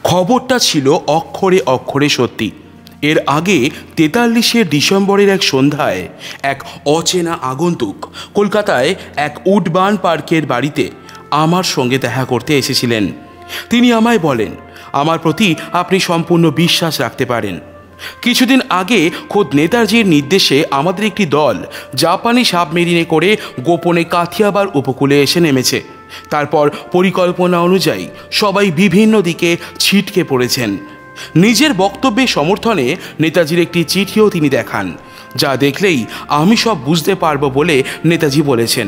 খবরটা ছিল অক্ষরে অক্ষরে সত্যি। এর আগে ৪৩ ডিসেম্বরের এক সন্ধ্যায় এক অচেনা আগন্তুক কলকাতায় এক উডবার্ন পার্কের বাড়িতে আমার সঙ্গে দেখা করতে এসেছিলেন। তিনি আমায় বলেন, আমার প্রতি আপনি সম্পূর্ণ বিশ্বাস রাখতে পারেন। কিছুদিন আগে খোদ নেতাজির নির্দেশে আমাদের একটি দল জাপানি সাবমেরিনে করে গোপনে কাথিয়াবার উপকূলে এসে নেমেছে। তারপর পরিকল্পনা অনুযায়ী সবাই বিভিন্ন দিকে ছিটকে পড়েছেন। নিজের বক্তব্যের সমর্থনে নেতাজির একটি চিঠিও তিনি দেখান, যা দেখলেই আমি সব বুঝতে পারবো বলে নেতাজি বলেছেন।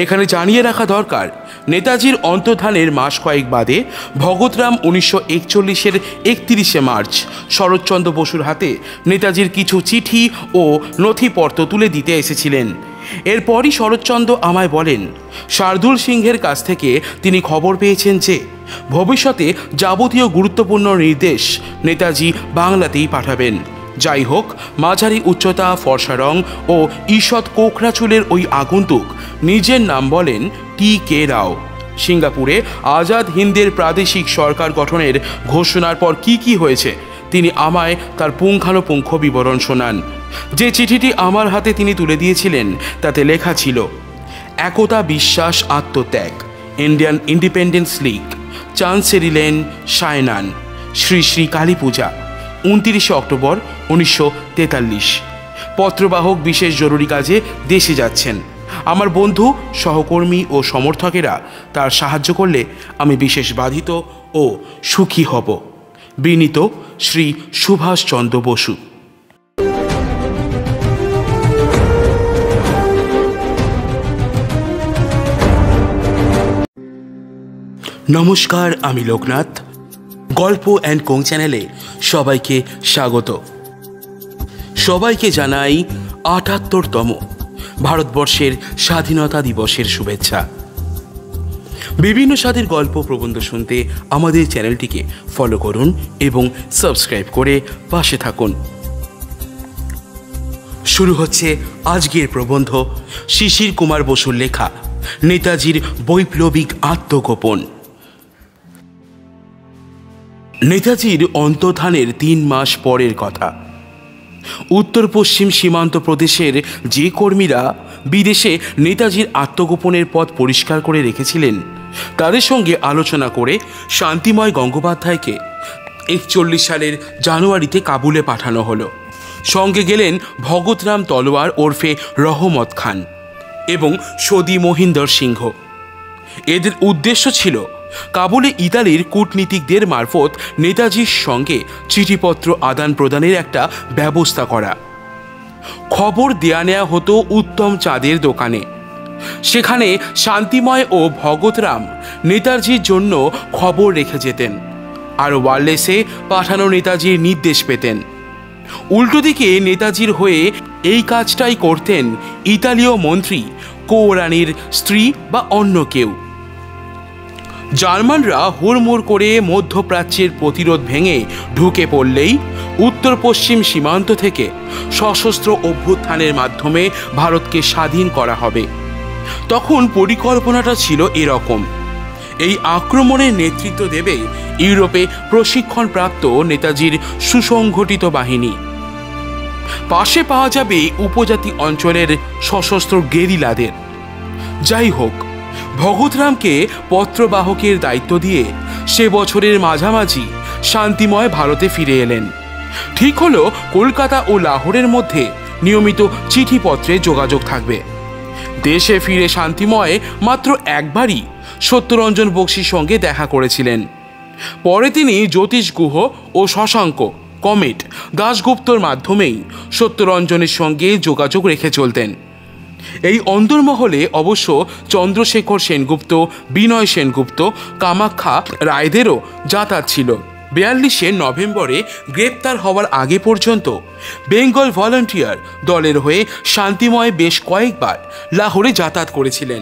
এখানে জানিয়ে রাখা দরকার, নেতাজির অন্তর্ধানের মাস কয়েক বাদে ভগৎরাম 1941-এর 31শে মার্চ শরৎচন্দ্র বসুর হাতে নেতাজির কিছু চিঠি ও নথিপত্র তুলে দিতে এসেছিলেন। এরপরই শরৎচন্দ্র আমায় বলেন, শার্দুল সিংহের কাছ থেকে তিনি খবর পেয়েছেন যে ভবিষ্যতে যাবতীয় গুরুত্বপূর্ণ নির্দেশ নেতাজি বাংলাতেই পাঠাবেন। যাই হোক, মাঝারি উচ্চতা, ফর্সা রং ও ঈষৎ কোকড়া চুলের ওই আগন্তুক নিজের নাম বলেন টি.কে. রাও। সিঙ্গাপুরে আজাদ হিন্দের প্রাদেশিক সরকার গঠনের ঘোষণার পর কি হয়েছে তিনি আমায় তার পুঙ্খানুপুঙ্খ বিবরণ শোনান। যে চিঠিটি আমার হাতে তিনি তুলে দিয়েছিলেন তাতে লেখা ছিল, একতা, বিশ্বাস, আত্মত্যাগ, Indian Independence League, Chancery Lane, Syonan, Shri Shri Kali Puja, 29 October 1943। পত্রবাহক বিশেষ জরুরি কাজে দেশে যাচ্ছেন। আমার বন্ধু, সহকর্মী ও সমর্থকেরা তার সাহায্য করলে আমি বিশেষ বাধিত ও সুখী হব। বিনীত শ্রী সুভাষচন্দ্র বসু। নমস্কার, আমি লোকনাথ। গল্প অ্যান্ড কোং চ্যানেলে সবাইকে স্বাগত। সবাইকে জানাই ৭৮তম ভারতবর্ষের স্বাধীনতা দিবসের শুভেচ্ছা। বিভিন্ন স্বাদের গল্প প্রবন্ধ শুনতে আমাদের চ্যানেলটিকে ফলো করুন এবং সাবস্ক্রাইব করে পাশে থাকুন। শুরু হচ্ছে আজকের প্রবন্ধ, শিশির কুমার বসুর লেখা নেতাজির বৈপ্লবিক আত্মগোপন। নেতাজির অন্তর্ধানের ৩ মাস পরের কথা। উত্তর পশ্চিম সীমান্ত প্রদেশের যে কর্মীরা বিদেশে নেতাজির আত্মগোপনের পথ পরিষ্কার করে রেখেছিলেন তাদের সঙ্গে আলোচনা করে শান্তিময় গঙ্গোপাধ্যায়কে 41 সালের জানুয়ারিতে কাবুলে পাঠানো হলো। সঙ্গে গেলেন ভগৎরাম তলোয়ার ওরফে রহমত খান এবং সদি মহিন্দর সিংহ। এদের উদ্দেশ্য ছিল কাবুলে ইতালির কূটনীতিকদের মারফত নেতাজির সঙ্গে চিঠিপত্র আদান প্রদানের একটা ব্যবস্থা করা। খবর দেয়া নেওয়া হতো উত্তম চাঁদের দোকানে। সেখানে শান্তিময় ও ভগৎরাম নেতাজির জন্য খবর রেখে যেতেন আর ওয়ারলেসে পাঠানো নেতাজির নির্দেশ পেতেন। উল্টো দিকে নেতাজির হয়ে এই কাজটাই করতেন ইতালীয় মন্ত্রী কৌরানির স্ত্রী বা অন্য কেউ। জার্মানরা হুড়মুড় করে মধ্যপ্রাচ্যের প্রতিরোধ ভেঙে ঢুকে পড়লেই উত্তর পশ্চিম সীমান্ত থেকে সশস্ত্র অভ্যুত্থানের মাধ্যমে ভারতকে স্বাধীন করা হবে। তখন পরিকল্পনাটা ছিল এরকম, এই আক্রমণের নেতৃত্ব দেবে ইউরোপে প্রশিক্ষণপ্রাপ্ত নেতাজির সুসংগঠিত বাহিনী। পাশে পাওয়া যাবে উপজাতি অঞ্চলের সশস্ত্র গেরিলাদের। যাই হোক, ভগৎরামকে পত্রবাহকের দায়িত্ব দিয়ে সে বছরের মাঝামাঝি শান্তিময় ভারতে ফিরে এলেন। ঠিক হলো কলকাতা ও লাহোরের মধ্যে নিয়মিত চিঠিপত্রে যোগাযোগ থাকবে। দেশে ফিরে শান্তিময় মাত্র একবারই সত্যরঞ্জন বক্সির সঙ্গে দেখা করেছিলেন। পরে তিনি জ্যোতিষ গুহ ও শশাঙ্ক কমেট দাশগুপ্তর মাধ্যমেই সত্যরঞ্জনের সঙ্গে যোগাযোগ রেখে চলতেন। এই অন্দরমহলে অবশ্য চন্দ্রশেখর সেনগুপ্ত, বিনয় সেনগুপ্ত, কামাখ্যা রায়দেরও যাতায়াত ছিল। 42 নভেম্বরে গ্রেপ্তার হওয়ার আগে পর্যন্ত বেঙ্গল ভলান্টিয়ার দলের হয়ে শান্তিময় বেশ কয়েকবার লাহোরে যাতায়াত করেছিলেন।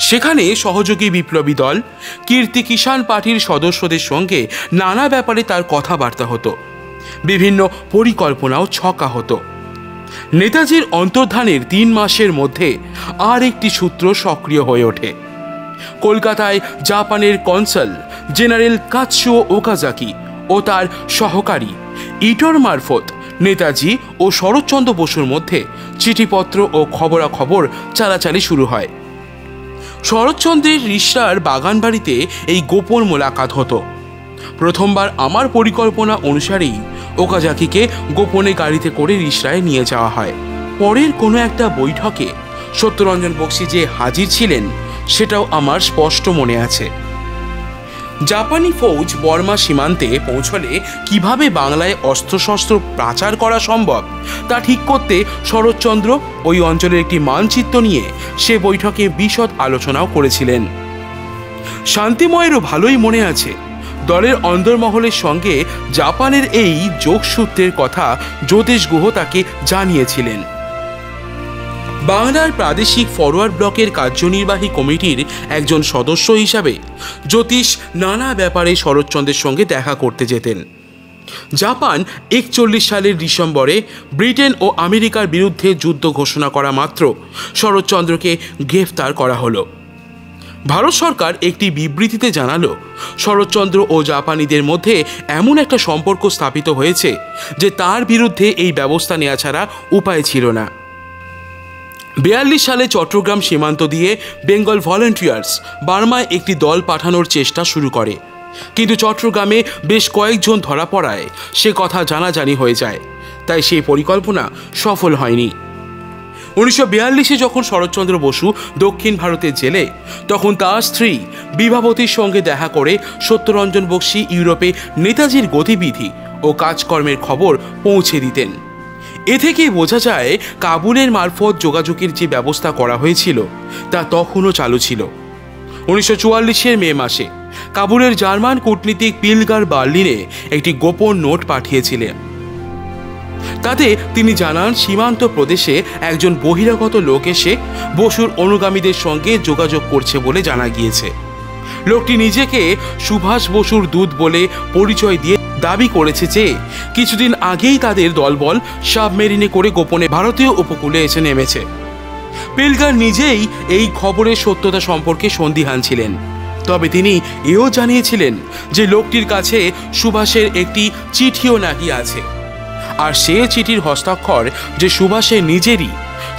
সেখানে সহযোগী বিপ্লবী দল, কীর্তি কিষাণ পার্টির সদস্যদের সঙ্গে নানা ব্যাপারে তার কথাবার্তা হতো। বিভিন্ন পরিকল্পনাও ছকা হতো। নেতাজির অন্তর্ধানের 3 মাসের মধ্যে আর একটি সূত্র সক্রিয় হয়ে ওঠে। কলকাতায় জাপানের কনসাল জেনারেল কাৎসুও ওকাজাকি ও তার সহকারী ইটোর মারফত নেতাজি ও শরৎচন্দ্র বসুর মধ্যে চিঠিপত্র ও খবরাখবর চালাচালি শুরু হয়। শরৎচন্দ্রের রিষড়ার বাগানবাড়িতে এই গোপন মোলাকাত হতো। প্রথমবার আমার পরিকল্পনা অনুসারেই ওকাজাকিকে গোপনে গাড়িতে করে রিষড়ায় নিয়ে যাওয়া হয়। পরের কোনো একটা বৈঠকে সত্যরঞ্জন বক্সী যে হাজির ছিলেন সেটাও আমার স্পষ্ট মনে আছে। জাপানি ফৌজ বর্মা সীমান্তে পৌঁছলে কিভাবে বাংলায় অস্ত্রশস্ত্র পাচার করা সম্ভব তা ঠিক করতে শরৎচন্দ্র ওই অঞ্চলের একটি মানচিত্র নিয়ে সে বৈঠকে বিশদ আলোচনাও করেছিলেন। শান্তিময়েরও ভালোই মনে আছে দলের অন্দরমহলের সঙ্গে জাপানের এই যোগসূত্রের কথা জ্যোতিষ গুহ তাকে জানিয়েছিলেন। বাংলার প্রাদেশিক ফরওয়ার্ড ব্লকের কার্যনির্বাহী কমিটির একজন সদস্য হিসাবে জ্যোতিষ নানা ব্যাপারে শরৎচন্দ্রের সঙ্গে দেখা করতে যেতেন। জাপান 41 সালের ডিসেম্বরে ব্রিটেন ও আমেরিকার বিরুদ্ধে যুদ্ধ ঘোষণা করা মাত্র শরৎচন্দ্রকে গ্রেফতার করা হলো। ভারত সরকার একটি বিবৃতিতে জানালো শরৎচন্দ্র ও জাপানিদের মধ্যে এমন একটা সম্পর্ক স্থাপিত হয়েছে যে তার বিরুদ্ধে এই ব্যবস্থা নেওয়া ছাড়া উপায় ছিল না। 42 সালে চট্টগ্রাম সীমান্ত দিয়ে বেঙ্গল ভলান্টিয়ার্স বার্মায় একটি দল পাঠানোর চেষ্টা শুরু করে, কিন্তু চট্টগ্রামে বেশ কয়েকজন ধরা পড়ায় সে কথা জানাজানি হয়ে যায়, তাই সেই পরিকল্পনা সফল হয়নি। 1942-এ যখন শরৎচন্দ্র বসু দক্ষিণ ভারতের জেলে, তখন তার স্ত্রী বিভাবতীর সঙ্গে দেখা করে সত্যরঞ্জন বক্সী ইউরোপে নেতাজির গতিবিধি ও কাজকর্মের খবর পৌঁছে দিতেন। এ থেকেই বোঝা যায় কাবুলের মারফত যোগাযোগের যে ব্যবস্থা করা হয়েছিল তা তখনও চালু ছিল। 1944-এর মে মাসে কাবুলের জার্মান কূটনীতিক পিলগার বার্লিনে একটি গোপন নোট পাঠিয়েছিলেন। তাতে তিনি জানান সীমান্ত প্রদেশে একজন বহিরাগত লোক এসে বসুর অনুগামীদের সঙ্গে যোগাযোগ করছে বলে জানা গিয়েছে। লোকটি নিজেকে সুভাষ বসুর দূত বলে পরিচয় দিয়ে দাবি করেছে যে কিছুদিন আগেই তাদের দলবল সাবমেরিনে করে গোপনে ভারতীয় উপকূলে এসে নেমেছে। পিলগার নিজেই এই খবরের সত্যতা সম্পর্কে সন্দিহান ছিলেন, তবে তিনি এও জানিয়েছিলেন যে লোকটির কাছে সুভাষের একটি চিঠিও নাকি আছে, আর সে চিঠির হস্তাক্ষর যে সুভাষের নিজেরই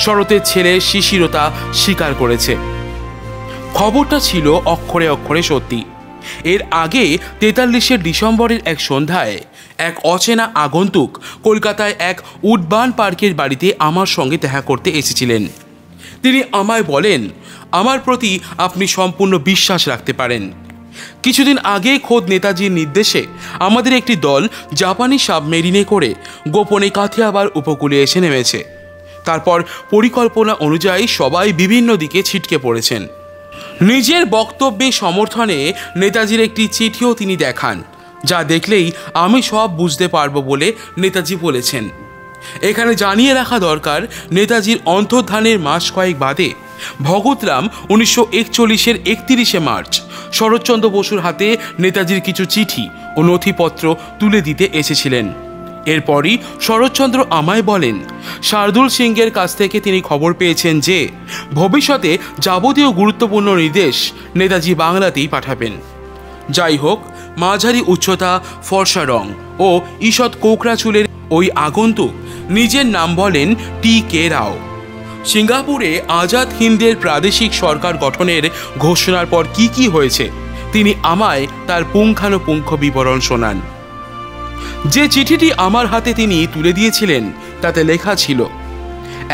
শরতের ছেলে শিশিরতা স্বীকার করেছে। খবরটা ছিল অক্ষরে অক্ষরে সত্যি। এর আগে 43-এর ডিসেম্বরের এক সন্ধ্যায় এক অচেনা আগন্তুক কলকাতায় এক উডবার্ন পার্কের বাড়িতে আমার সঙ্গে দেখা করতে এসেছিলেন। তিনি আমায় বলেন, আমার প্রতি আপনি সম্পূর্ণ বিশ্বাস রাখতে পারেন। কিছুদিন আগে খোদ নেতাজির নির্দেশে আমাদের একটি দল জাপানি সাবমেরিনে করে গোপনে কাথিয়াবার উপকূলে এসে নেমেছে। তারপর পরিকল্পনা অনুযায়ী সবাই বিভিন্ন দিকে ছিটকে পড়েছেন। নিজের বক্তব্যে সমর্থনে নেতাজির একটি চিঠিও তিনি দেখান, যা দেখলেই আমি সব বুঝতে পারবো বলে নেতাজি বলেছেন। এখানে জানিয়ে রাখা দরকার, নেতাজির অন্তর্ধানের মাস কয়েক বাদে ভগৎরাম 1941-এর 31শে মার্চ শরৎচন্দ্র বসুর হাতে নেতাজির কিছু চিঠি ও নথিপত্র তুলে দিতে এসেছিলেন। এরপরই শরৎচন্দ্র আমায় বলেন, শার্দুল সিংয়ের কাছ থেকে তিনি খবর পেয়েছেন যে ভবিষ্যতে যাবতীয় গুরুত্বপূর্ণ নির্দেশ নেতাজি বাংলাতেই পাঠাবেন। যাই হোক, মাঝারি উচ্চতা, ফর্সা রং ও ঈষৎ কোকড়া চুলের ওই আগন্তুক নিজের নাম বলেন টি.কে. রাও। সিঙ্গাপুরে আজাদ হিন্দের প্রাদেশিক সরকার গঠনের ঘোষণার পর কি কি হয়েছে তিনি আমায় তার পুঙ্খানুপুঙ্খ বিবরণ শোনান। যে চিঠিটি আমার হাতে তিনি তুলে দিয়েছিলেন তাতে লেখা ছিল,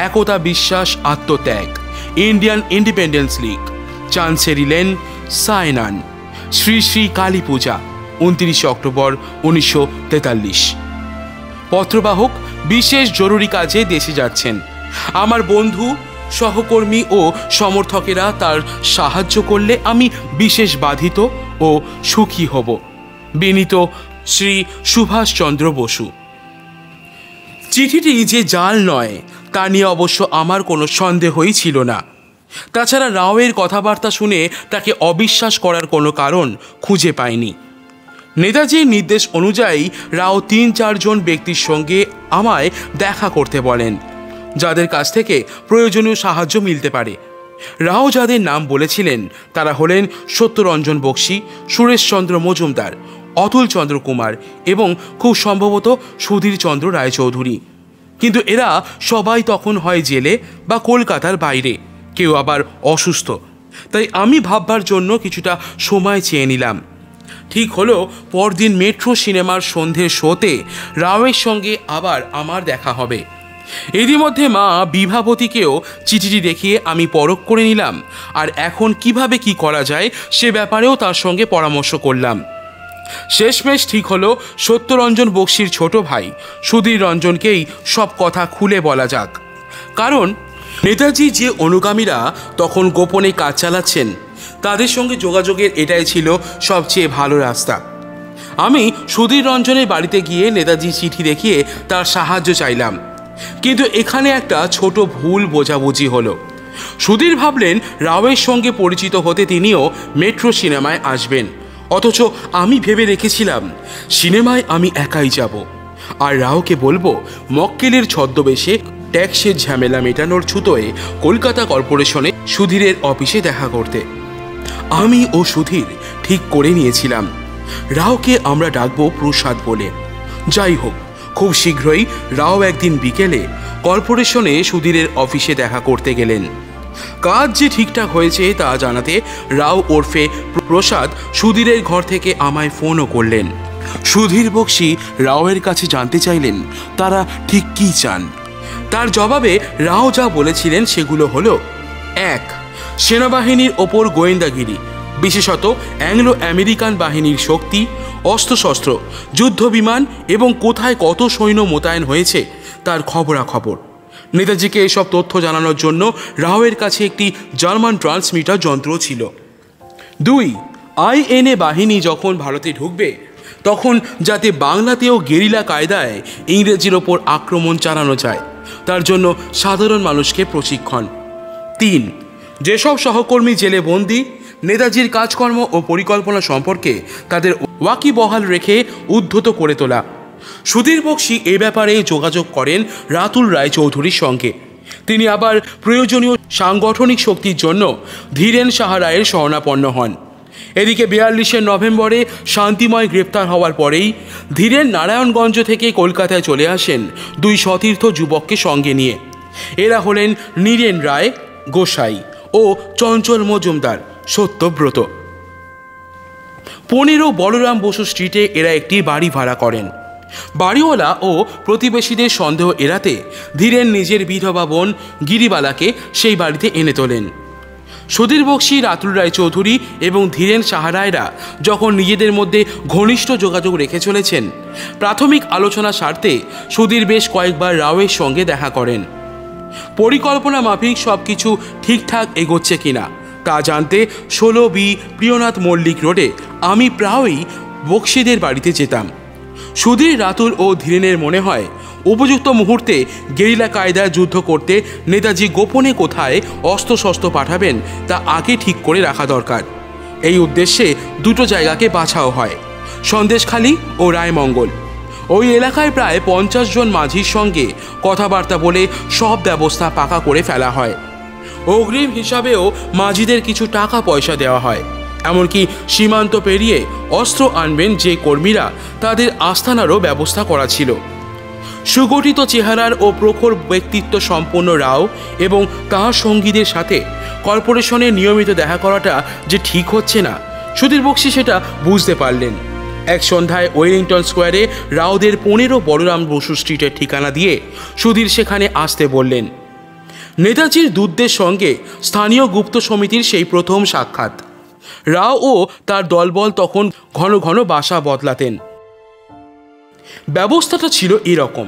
একতা, বিশ্বাস, আত্মত্যাগ, Indian Independence League, Chancery Lane, Syonan, Shri Shri Kali Puja, 29 October 1943। পত্রবাহক বিশেষ জরুরি কাজে দেশে যাচ্ছেন। আমার বন্ধু, সহকর্মী ও সমর্থকেরা তার সাহায্য করলে আমি বিশেষ বাধিত ও সুখী হব। বিনীত শ্রী সুভাষচন্দ্র বসু। চিঠিটি যে জাল নয় তা নিয়ে অবশ্য আমার কোনো সন্দেহই ছিল না। তাছাড়া রাওয়ের কথাবার্তা শুনে তাকে অবিশ্বাস করার কোনো কারণ খুঁজে পাইনি। নেতাজির নির্দেশ অনুযায়ী রাও 3-4 জন ব্যক্তির সঙ্গে আমায় দেখা করতে বলেন, যাদের কাছ থেকে প্রয়োজনীয় সাহায্য মিলতে পারে। রাও যাদের নাম বলেছিলেন তারা হলেন সত্যরঞ্জন বক্সী, সুরেশচন্দ্র মজুমদার, অতুল চন্দ্র কুমার এবং খুব সম্ভবত সুধীর চন্দ্র রায়চৌধুরী। কিন্তু এরা সবাই তখন হয় জেলে বা কলকাতার বাইরে, কেউ আবার অসুস্থ। তাই আমি ভাববার জন্য কিছুটা সময় চেয়ে নিলাম। ঠিক হলো পরদিন মেট্রো সিনেমার সন্ধ্যের শোতে রাওয়ের সঙ্গে আবার আমার দেখা হবে। এরই মধ্যে মা বিভাবতীকেও চিঠিটি দেখিয়ে আমি পরখ করে নিলাম, আর এখন কিভাবে কি করা যায় সে ব্যাপারেও তার সঙ্গে পরামর্শ করলাম। শেষমেশ ঠিক হলো সত্যরঞ্জন বক্সীর ছোট ভাই সুধীর রঞ্জনকেই সব কথা খুলে বলা যাক। কারণ নেতাজি যে অনুগামীরা তখন গোপনে কাজ চালাচ্ছেন তাদের সঙ্গে যোগাযোগের এটাই ছিল সবচেয়ে ভালো রাস্তা। আমি সুধীর রঞ্জনের বাড়িতে গিয়ে নেতাজি চিঠি দেখিয়ে তার সাহায্য চাইলাম, কিন্তু এখানে একটা ছোট ভুল বোঝাবুঝি হলো। সুধীর ভাবলেন রাওয়ের সঙ্গে পরিচিত হতে তিনিও মেট্রো সিনেমায় আসবেন, অথচ আমি ভেবে রেখেছিলাম সিনেমায় আমি একাই যাব, আর রাওকে বলবো মক্কেলের ছদ্মবেশে ট্যাক্সের ঝামেলা মেটানোর ছুতোয় কলকাতা কর্পোরেশনে সুধীরের অফিসে দেখা করতে। আমি ও সুধীর ঠিক করে নিয়েছিলাম রাওকে আমরা ডাকবো প্রসাদ বলে। যাই হোক, খুব শীঘ্রই রাও একদিন বিকেলে কর্পোরেশনে সুধীরের অফিসে দেখা করতে গেলেন। কাজ যে ঠিকঠাক হয়েছে তা জানাতে রাও ওরফে প্রসাদ সুধীরের ঘর থেকে আমায় ফোনও করলেন। সুধীর বক্সী রাওয়ের কাছে জানতে চাইলেন তারা ঠিক কী চান। তার জবাবে রাও যা বলেছিলেন সেগুলো হলো: 1. সেনাবাহিনীর ওপর গোয়েন্দাগিরি, বিশেষত অ্যাংলো আমেরিকান বাহিনীর শক্তি, অস্ত্রশস্ত্র, যুদ্ধবিমান এবং কোথায় কত সৈন্য মোতায়েন হয়েছে তার খবরাখবর। নেতাজিকে এসব তথ্য জানানোর জন্য রাওয়ের কাছে একটি জার্মান ট্রান্সমিটার যন্ত্র ছিল। 2. আইএনএ বাহিনী যখন ভারতে ঢুকবে তখন যাতে বাংলাতেও গেরিলা কায়দায় ইংরেজির ওপর আক্রমণ চালানো যায় তার জন্য সাধারণ মানুষকে প্রশিক্ষণ। 3. যেসব সহকর্মী জেলে বন্দী, নেতাজির কাজকর্ম ও পরিকল্পনা সম্পর্কে তাদের ওয়াকিবহাল রেখে উদ্ধত করে তোলা। সুধীর বক্সী এ ব্যাপারে যোগাযোগ করেন রাতুল রায়চৌধুরীর সঙ্গে। তিনি আবার প্রয়োজনীয় সাংগঠনিক শক্তির জন্য ধীরেন সাহা রায়ের শরণাপন্ন হন। এদিকে 42 নভেম্বরে শান্তিময় গ্রেপ্তার হওয়ার পরেই ধীরেন নারায়ণগঞ্জ থেকে কলকাতায় চলে আসেন 2 সতীর্থ যুবককে সঙ্গে নিয়ে। এরা হলেন নীরেন রায় গোসাই ও চঞ্চল মজুমদার সত্যব্রত। 15 বলরাম বসু স্ট্রিটে এরা একটি বাড়ি ভাড়া করেন। বাড়িওয়ালা ও প্রতিবেশীদের সন্দেহ এড়াতে ধীরেন নিজের বিধবা বোন গিরিবালাকে সেই বাড়িতে এনে তোলেন। সুধীর বক্সী, রাতুল রায়চৌধুরী এবং ধীরেন সাহা রায়রা যখন নিজেদের মধ্যে ঘনিষ্ঠ যোগাযোগ রেখে চলেছেন, প্রাথমিক আলোচনা স্বার্থে সুধীর বেশ কয়েকবার রাওয়ের সঙ্গে দেখা করেন। পরিকল্পনা মাফিক সব কিছু ঠিকঠাক এগোচ্ছে কিনা তা জানতে 16B প্রিয়নাথ মল্লিক রোডে আমি প্রায়ই বক্সীদের বাড়িতে যেতাম। সুধীর, রাতুল ও ধীরেনের মনে হয় উপযুক্ত মুহূর্তে গেরিলা কায়দায় যুদ্ধ করতে নেতাজি গোপনে কোথায় অস্ত্রশস্ত্র পাঠাবেন তা আগে ঠিক করে রাখা দরকার। এই উদ্দেশ্যে 2 জায়গাকে বাছাও হয়, সন্দেশখালি ও রায়মঙ্গল। ওই এলাকায় প্রায় 50 জন মাঝির সঙ্গে কথাবার্তা বলে সব ব্যবস্থা পাকা করে ফেলা হয়। অগ্রিম হিসাবেও মাঝিদের কিছু টাকা পয়সা দেওয়া হয়। এমনকি সীমান্ত পেরিয়ে অস্ত্র আনবেন যে কর্মীরা তাদের আস্তানারও ব্যবস্থা করা ছিল। সুগঠিত চেহারার ও প্রখর ব্যক্তিত্ব সম্পন্ন রাও এবং তাঁর সঙ্গীদের সাথে কর্পোরেশনে নিয়মিত দেখা করাটা যে ঠিক হচ্ছে না, সুধীর বক্সী সেটা বুঝতে পারলেন। এক সন্ধ্যায় ওয়েলিংটন স্কোয়ারে রাওদের 15 বলরাম বসু স্ট্রিটের ঠিকানা দিয়ে সুধীর সেখানে আসতে বললেন। নেতাজির দূতদের সঙ্গে স্থানীয় গুপ্ত সমিতির সেই প্রথম সাক্ষাৎ। রাও ও তার দলবল তখন ঘন ঘন বাসা বদলাতেন। ব্যবস্থাটা ছিল এরকম: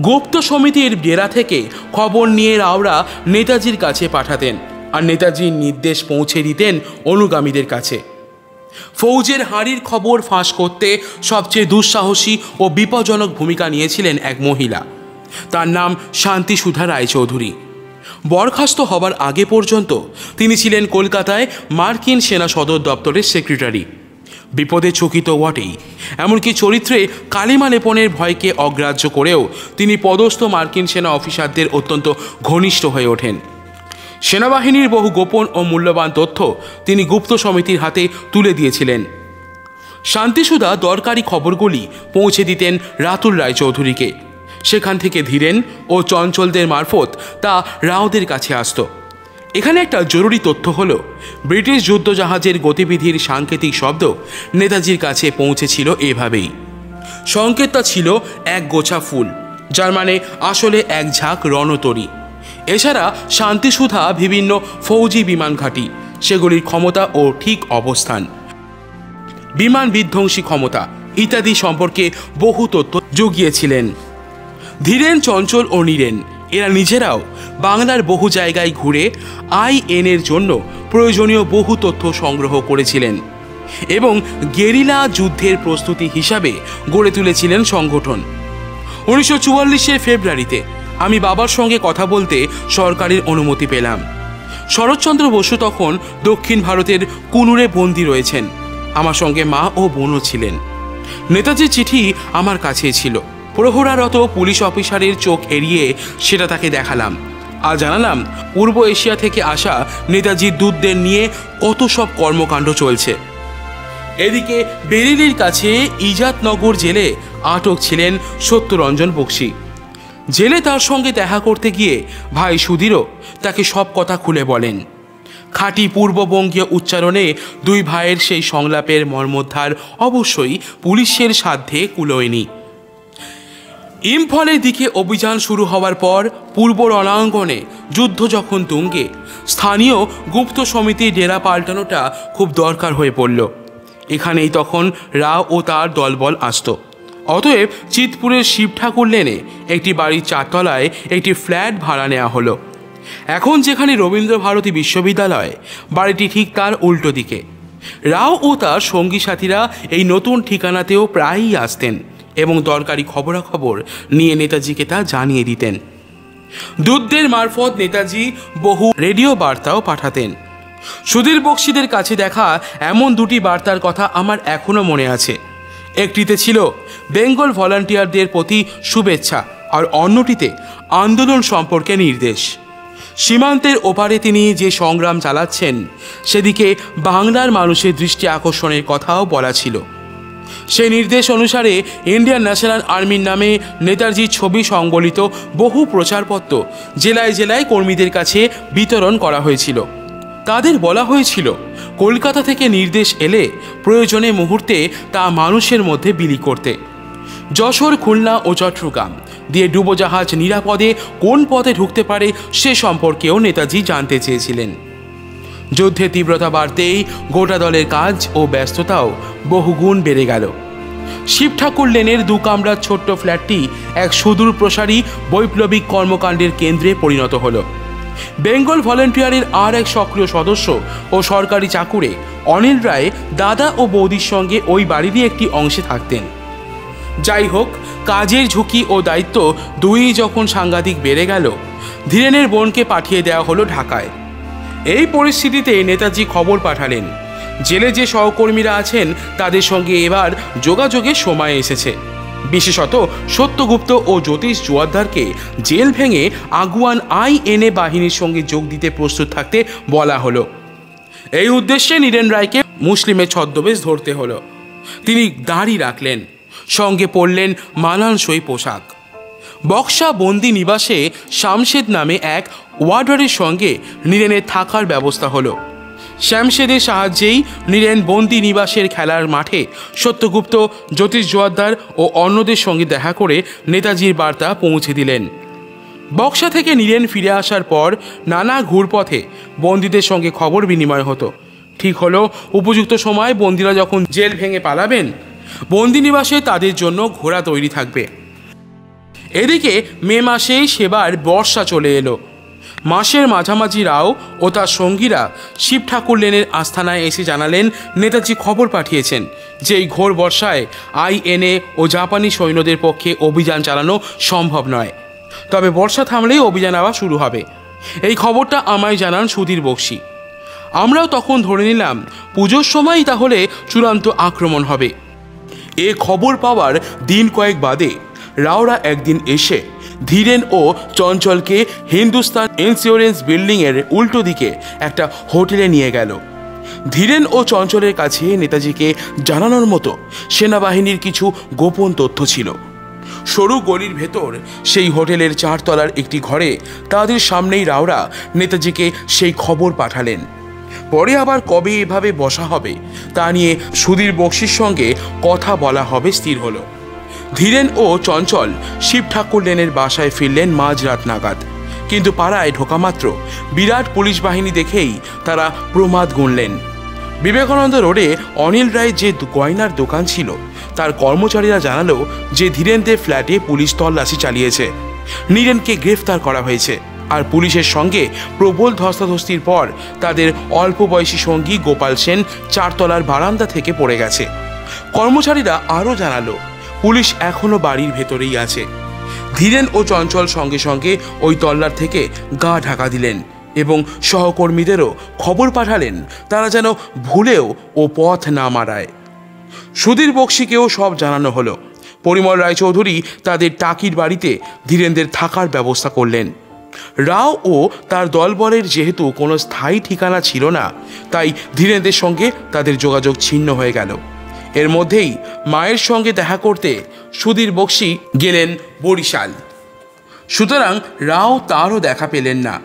গুপ্ত সমিতির ডেরা থেকে খবর নিয়ে রাওরা নেতাজির কাছে পাঠাতেন, আর নেতাজির নির্দেশ পৌঁছে দিতেন অনুগামীদের কাছে। ফৌজের হাঁড়ির খবর ফাঁস করতে সবচেয়ে দুঃসাহসী ও বিপজ্জনক ভূমিকা নিয়েছিলেন এক মহিলা। তার নাম শান্তিসুধা রায়চৌধুরী। বরখাস্ত হবার আগে পর্যন্ত তিনি ছিলেন কলকাতায় মার্কিন সেনা সদর দপ্তরের সেক্রেটারি। বিপদে চকিত বটেই, এমনকি চরিত্রে কালিমা লেপনের ভয়কে অগ্রাহ্য করেও তিনি পদস্থ মার্কিন সেনা অফিসারদের অত্যন্ত ঘনিষ্ঠ হয়ে ওঠেন। সেনাবাহিনীর বহু গোপন ও মূল্যবান তথ্য তিনি গুপ্ত সমিতির হাতে তুলে দিয়েছিলেন। শান্তিসুধা দরকারি খবরগুলি পৌঁছে দিতেন রাতুল রায়চৌধুরীকে। সেখান থেকে ধীরেন ও চঞ্চলদের মারফত তা রাওদের কাছে আসত। এখানে একটা জরুরি তথ্য হলো, ব্রিটিশ যুদ্ধজাহাজের গতিবিধির সাংকেতিক শব্দ নেতাজির কাছে পৌঁছেছিল এভাবেই। সংকেতটা ছিল এক গোছা ফুল, যার মানে আসলে এক ঝাঁক রণতরী। এছাড়া শান্তিসুধা বিভিন্ন ফৌজি বিমান ঘাঁটি, সেগুলির ক্ষমতা ও ঠিক অবস্থান, বিমান বিধ্বংসী ক্ষমতা ইত্যাদি সম্পর্কে বহু তথ্য জুগিয়েছিলেন। ধীরেন, চঞ্চল ও নীরেন এরা নিজেরাও বাংলার বহু জায়গায় ঘুরে আইএনের জন্য প্রয়োজনীয় বহু তথ্য সংগ্রহ করেছিলেন এবং গেরিলা যুদ্ধের প্রস্তুতি হিসাবে গড়ে তুলেছিলেন সংগঠন। 1944 ফেব্রুয়ারিতে আমি বাবার সঙ্গে কথা বলতে সরকারের অনুমতি পেলাম। শরৎচন্দ্র বসু তখন দক্ষিণ ভারতের কুনুরে বন্দী রয়েছেন। আমার সঙ্গে মা ও বোনও ছিলেন। নেতাজির চিঠি আমার কাছেই ছিল। প্রহরারত পুলিশ অফিসারের চোখ এড়িয়ে সেটা তাকে দেখালাম আর জানালাম পূর্ব এশিয়া থেকে আসা নেতাজির দূতদের নিয়ে কত সব কর্মকাণ্ড চলছে। এদিকে বেরিলির কাছে ইজাতনগর জেলে আটক ছিলেন সত্যরঞ্জন বক্সী। জেলে তার সঙ্গে দেখা করতে গিয়ে ভাই সুধীরও তাকে সব কথা খুলে বলেন। খাঁটি পূর্ববঙ্গীয় উচ্চারণে দুই ভাইয়ের সেই সংলাপের মর্মোদ্ধার অবশ্যই পুলিশের সাধ্যে কুলোয়নি। ইম্ফলের দিকে অভিযান শুরু হওয়ার পর পূর্ব রণাঙ্গনে যুদ্ধ যখন তুঙ্গে, স্থানীয় গুপ্ত সমিতির ডেরা পাল্টানোটা খুব দরকার হয়ে পড়ল। এখানেই তখন রাও ও তার দলবল আসত। অতএব চিতপুরের শিব ঠাকুর লেনে একটি বাড়ির 4 তলায় একটি ফ্ল্যাট ভাড়া নেওয়া হলো। এখন যেখানে রবীন্দ্রভারতী বিশ্ববিদ্যালয়, বাড়িটি ঠিক তার উল্টো দিকে। রাও ও তার সঙ্গী সাথীরা এই নতুন ঠিকানাতেও প্রায়ই আসতেন এবং দরকারি খবরাখবর নিয়ে নেতাজিকে তা জানিয়ে দিতেন। দূতদের মারফত নেতাজি বহু রেডিও বার্তাও পাঠাতেন। সুধীর বক্সীদের কাছে দেখা এমন 2টি বার্তার কথা আমার এখনও মনে আছে। একটিতে ছিল বেঙ্গল ভলান্টিয়ারদের প্রতি শুভেচ্ছা আর অন্যটিতে আন্দোলন সম্পর্কে নির্দেশ। সীমান্তের ওপারে তিনি যে সংগ্রাম চালাচ্ছেন সেদিকে বাংলার মানুষের দৃষ্টি আকর্ষণের কথাও বলা ছিল। সেই নির্দেশ অনুসারে ইন্ডিয়ান ন্যাশনাল আর্মির নামে নেতাজির ছবি সংবলিত বহু প্রচারপত্র জেলায় জেলায় কর্মীদের কাছে বিতরণ করা হয়েছিল। তাদের বলা হয়েছিল কলকাতা থেকে নির্দেশ এলে প্রয়োজনে মুহূর্তে তা মানুষের মধ্যে বিলি করতে। যশোর, খুলনা ও চট্টগ্রাম দিয়ে ডুবোজাহাজ নিরাপদে কোন পথে ঢুকতে পারে সে সম্পর্কেও নেতাজি জানতে চেয়েছিলেন। যুদ্ধের তীব্রতা বাড়তেই গোটা দলের কাজ ও ব্যস্ততাও বহুগুণ বেড়ে গেল। শিব ঠাকুর লেনের 2 কামরার ছোট্ট ফ্ল্যাটটি এক সুদূর প্রসারী বৈপ্লবিক কর্মকাণ্ডের কেন্দ্রে পরিণত হলো। বেঙ্গল ভলান্টিয়ারের আর এক সক্রিয় সদস্য ও সরকারি চাকুরে অনিল রায় দাদা ও বৌদির সঙ্গে ওই বাড়িরই একটি অংশে থাকতেন। যাই হোক, কাজের ঝুঁকি ও দায়িত্ব দুই যখন সাংঘাতিক বেড়ে গেল, ধীরেনের বোনকে পাঠিয়ে দেওয়া হলো ঢাকায়। এই পরিস্থিতিতে নেতাজি খবর পাঠালেন, জেলে যে সহকর্মীরা আছেন তাদের সঙ্গে এবার যোগাযোগের সময় এসেছে। বিশেষত সত্যগুপ্ত ও জ্যোতিষ জোয়ারদারকে জেল ভেঙে আগুয়ান আইএনএ বাহিনীর সঙ্গে যোগ দিতে প্রস্তুত থাকতে বলা হলো। এই উদ্দেশ্যে নীরেন রায়কে মুসলিমের ছদ্মবেশ ধরতে হলো। তিনি দাড়ি রাখলেন, সঙ্গে পরলেন মানানসই পোশাক। বক্সা বন্দি নিবাসে শামশেদ নামে এক ওয়ার্ডারের সঙ্গে নীরেনের থাকার ব্যবস্থা হলো। শ্যামশেদের সাহায্যেই নীরেন বন্দি নিবাসের খেলার মাঠে সত্যগুপ্ত, জ্যোতিষ জোয়ারদার ও অন্যদের সঙ্গে দেখা করে নেতাজির বার্তা পৌঁছে দিলেন। বক্সা থেকে নীরেন ফিরে আসার পর নানা ঘুরপথে বন্দীদের সঙ্গে খবর বিনিময় হতো। ঠিক হলো উপযুক্ত সময় বন্দীরা যখন জেল ভেঙে পালাবেন, বন্দিনিবাসে তাদের জন্য ঘোড়া তৈরি থাকবে। এদিকে মে মাসেই সেবার বর্ষা চলে এলো। মাসের মাঝামাঝি রাও ও তার সঙ্গীরা শিব ঠাকুর লেনের আস্থানায় এসে জানালেন নেতাজি খবর পাঠিয়েছেন যে এই ঘোর বর্ষায় আইএনএ ও জাপানি সৈন্যদের পক্ষে অভিযান চালানো সম্ভব নয়, তবে বর্ষা থামলেই অভিযান আবার শুরু হবে। এই খবরটা আমায় জানান সুধীর বক্সী। আমরাও তখন ধরে নিলাম পুজোর সময়ই তাহলে চূড়ান্ত আক্রমণ হবে। এ খবর পাওয়ার দিন কয়েক বাদে রাওরা একদিন এসে ধীরেন ও চঞ্চলকে হিন্দুস্তান ইন্স্যুরেন্স বিল্ডিংয়ের উল্টো দিকে একটা হোটেলে নিয়ে গেল। ধীরেন ও চঞ্চলের কাছে নেতাজিকে জানানোর মতো সেনাবাহিনীর কিছু গোপন তথ্য ছিল। সরু গলির ভেতর সেই হোটেলের 4 তলার একটি ঘরে তাদের সামনেই রাওরা নেতাজিকে সেই খবর পাঠালেন। পরে আবার কবে এভাবে বসা হবে তা নিয়ে সুধীর বক্সির সঙ্গে কথা বলা হবে স্থির হলো। ধীরেন ও চঞ্চল শিব ঠাকুর লেনের বাসায় ফিরলেন মাঝরাত নাগাদ। কিন্তু পাড়ায় ঢোকা মাত্র বিরাট পুলিশ বাহিনী দেখেই তারা প্রমাদ গুনলেন। বিবেকানন্দ রোডে অনিল রায়ের যে গয়নার দোকান ছিল তার কর্মচারীরা জানালো যে ধীরেনদের ফ্ল্যাটে পুলিশ তল্লাশি চালিয়েছে, নীরেনকে গ্রেফতার করা হয়েছে। আর পুলিশের সঙ্গে প্রবল ধস্তাধস্তির পর তাদের অল্প বয়সী সঙ্গী গোপাল সেন 4 তলার বারান্দা থেকে পড়ে গেছে। কর্মচারীরা আরও জানালো পুলিশ এখনো বাড়ির ভেতরেই আছে। ধীরেন ও চঞ্চল সঙ্গে সঙ্গে ওই তল্লার থেকে গা ঢাকা দিলেন এবং সহকর্মীদেরও খবর পাঠালেন তারা যেন ভুলেও ও পথ না মারায়। সুধীর বক্সিকেও সব জানানো হলো। পরিমল রায়চৌধুরী তাদের টাকির বাড়িতে ধীরেনদের থাকার ব্যবস্থা করলেন। রাও ও তার দলবলের যেহেতু কোনো স্থায়ী ঠিকানা ছিল না, তাই ধীরেনদের সঙ্গে তাদের যোগাযোগ ছিন্ন হয়ে গেল। এর মধ্যেই মায়ের সঙ্গে দেখা করতে সুধীর বক্সি গেলেন বরিশাল। সুতরাং রাও তারও দেখা পেলেন না।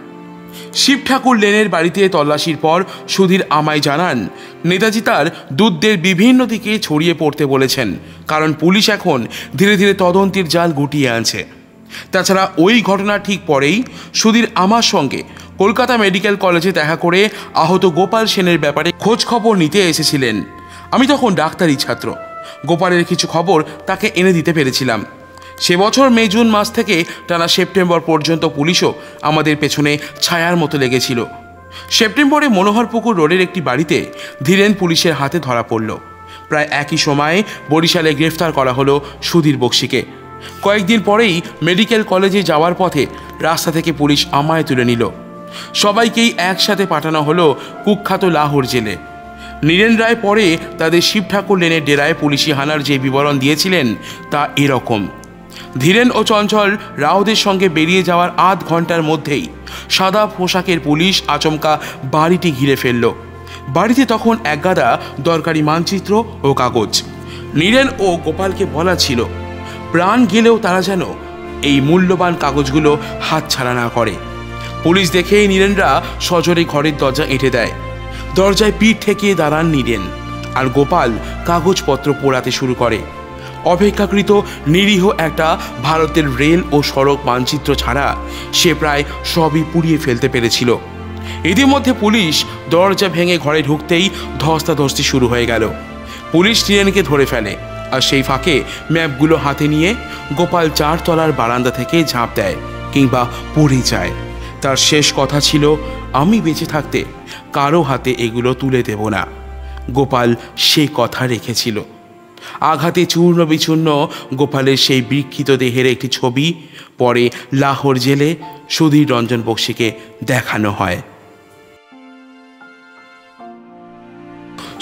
শিব ঠাকুর লেনের বাড়িতে তল্লাশির পর সুধীর আমায় জানান নেতাজি তার দূতদের বিভিন্ন দিকে ছড়িয়ে পড়তে বলেছেন, কারণ পুলিশ এখন ধীরে ধীরে তদন্তের জাল গুটিয়ে আনছে। তাছাড়া ওই ঘটনা ঠিক পরেই সুধীর আমার সঙ্গে কলকাতা মেডিকেল কলেজে দেখা করে আহত গোপাল সেনের ব্যাপারে খোঁজ খবর নিতে এসেছিলেন। আমি তখন ডাক্তারি ছাত্র। গোপালের কিছু খবর তাকে এনে দিতে পেরেছিলাম। সে বছর মে জুন মাস থেকে টানা সেপ্টেম্বর পর্যন্ত পুলিশও আমাদের পেছনে ছায়ার মতো লেগেছিল। সেপ্টেম্বরে মনোহরপুকুর রোডের একটি বাড়িতে ধীরেন পুলিশের হাতে ধরা পড়ল। প্রায় একই সময়ে বরিশালে গ্রেফতার করা হলো সুধীর বক্সিকে। কয়েকদিন পরেই মেডিকেল কলেজে যাওয়ার পথে রাস্তা থেকে পুলিশ আমায় তুলে নিল। সবাইকেই একসাথে পাঠানো হলো কুখ্যাত লাহোর জেলে। নীরেন রায় পরে তাদের শিব ঠাকুর লেনের ডেরায় পুলিশি হানার যে বিবরণ দিয়েছিলেন তা এরকম। ধীরেন ও চঞ্চল রাওদের সঙ্গে বেরিয়ে যাওয়ার আধ ঘন্টার মধ্যেই সাদা পোশাকের পুলিশ আচমকা বাড়িটি ঘিরে ফেলল। বাড়িতে তখন একগাদা দরকারি মানচিত্র ও কাগজ। নীরেন ও গোপালকে বলা ছিল প্রাণ গেলেও তারা যেন এই মূল্যবান কাগজগুলো হাতছাড়া না করে। পুলিশ দেখেই নীরেনরা সজোরে ঘরের দরজা এঁটে দেয়। দরজায় পিঠ ঠেকিয়ে দাঁড়ান নীরেন, আর গোপাল কাগজপত্র পোড়াতে শুরু করে। অপেক্ষাকৃত নিরীহ একটা ভারতের রেল ও সড়ক মানচিত্র ছাড়া সে প্রায় সবই পুড়িয়ে ফেলতে পেরেছিল। ইতিমধ্যে পুলিশ দরজা ভেঙে ঘরে ঢুকতেই ধস্তাধস্তি শুরু হয়ে গেল। পুলিশ নীরেনকে ধরে ফেলে, আর সেই ফাঁকে ম্যাপগুলো হাতে নিয়ে গোপাল 4 তলার বারান্দা থেকে ঝাঁপ দেয় কিংবা পড়ে যায়। তার শেষ কথা ছিল আমি বেঁচে থাকতে কারো হাতে এগুলো তুলে দেব না। গোপাল সে কথা রেখেছিল। আঘাতে চূর্ণ বিচূর্ণ গোপালের সেই বিক্ষিত দেহের একটি ছবি পরে লাহোর জেলে সুধীর রঞ্জন বক্সিকে দেখানো হয়।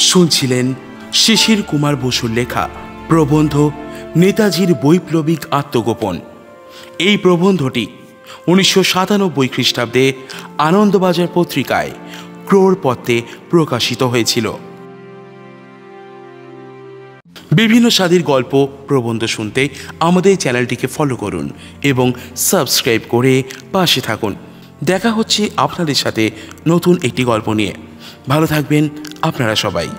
শুনছিলেন শিশির কুমার বসুর লেখা প্রবন্ধ নেতাজির বৈপ্লবিক আত্মগোপন। এই প্রবন্ধটি 1997 খ্রিস্টাব্দে আনন্দবাজার পত্রিকায় ক্রোড়পত্রে প্রকাশিত হয়েছিল। বিভিন্ন স্বাদের গল্প প্রবন্ধ শুনতে আমাদের চ্যানেলটিকে ফলো করুন এবং সাবস্ক্রাইব করে পাশে থাকুন। দেখা হচ্ছে আপনাদের সাথে নতুন একটি গল্প নিয়ে। ভালো থাকবেন আপনারা সবাই।